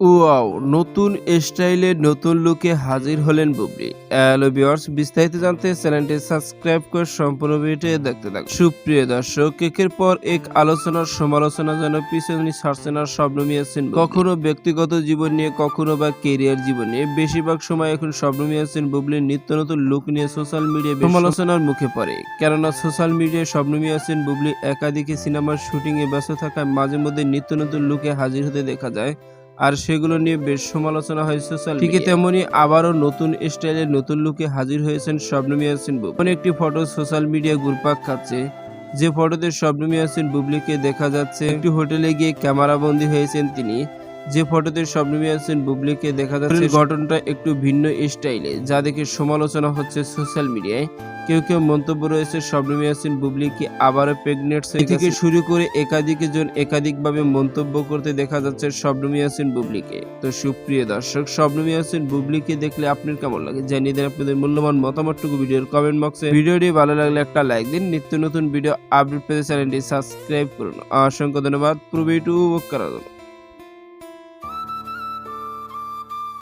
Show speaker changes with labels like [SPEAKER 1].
[SPEAKER 1] Wow! নতুন স্টাইলে নতুন লুকে হাজির হলেন বুবলি। হ্যালো ভিউয়ার্স, বিস্তারিত জানতে চ্যানেলটি সাবস্ক্রাইব করে সম্পূর্ণ ভিডিওটি দেখতে থাকুন। সুপ্রিয় দর্শক, একের পর এক আলোচনার সমালোচনা যেন পিছনে ছাড়ছেন আর শবনম ইয়াসমিন। কখনো ব্যক্তিগত জীবন নিয়ে, কখনো বা কেরিয়ার জীবন নিয়ে। বেশিরভাগ সময় এখন শবনম ইয়াসমিন বুবলির নিত্য নতুন লুক নিয়ে সোশ্যাল মিডিয়ায় সমালোচনার মুখে পড়ে। কেননা সোশ্যাল মিডিয়ায় শবনম ইয়াসমিন বুবলি একাধিক সিনেমার শুটিংয়ে ব্যস্ত থাকায় মাঝে মধ্যে নিত্য নতুন লুকে হাজির হতে দেখা যায়। আর সেগুলো নিয়ে বেশ সমালোচনা হয় সোশ্যাল মিডিয়ায়। ঠিক তেমনি আবারও নতুন স্টাইলে নতুন লুকে হাজির হয়েছেন শবনম ইয়াসমিন বুবলি। এমন একটি ফটো সোশ্যাল মিডিয়া ঘুরপাক খাচ্ছে, যে ফটোতে শবনম ইয়াসমিন বুবলিকে দেখা যাচ্ছে একটি হোটেলে গিয়ে ক্যামেরাবন্দি হয়েছেন তিনি। যে ফটোতে শবনম ইয়াসমিন বুবলিকে দেখা যাচ্ছে ঘটনাটা একটু ভিন্ন স্টাইলে, যা দেখে সমালোচনা হচ্ছে সোশ্যাল মিডিয়ায়। কেউ মন্তব্য রয়েছে শবনম ইয়াসমিন বুবলি কি আবারও প্রেগনেন্ট থেকে শুরু করে একাধিকজন একাধিকভাবে মন্তব্য করতে দেখা যাচ্ছে শবনম ইয়াসমিন বুবলিকে। তো সুপ্রিয় দর্শক, শবনম ইয়াসমিন বুবলিকে দেখলে আপনার কেমন লাগে জানিয়ে দেন আপনাদের মূল্যবান মতামতটুকু ভিডিওর কমেন্ট বক্সে। ভিডিওটি ভালো লাগলে একটা লাইক দিন। নিত্য নতুন ভিডিও আপডেট পেতে চ্যানেলটি সাবস্ক্রাইব করুন। অসংখ্য ধন্যবাদ পুরো ভিডিওটি উপভোগ করার জন্য।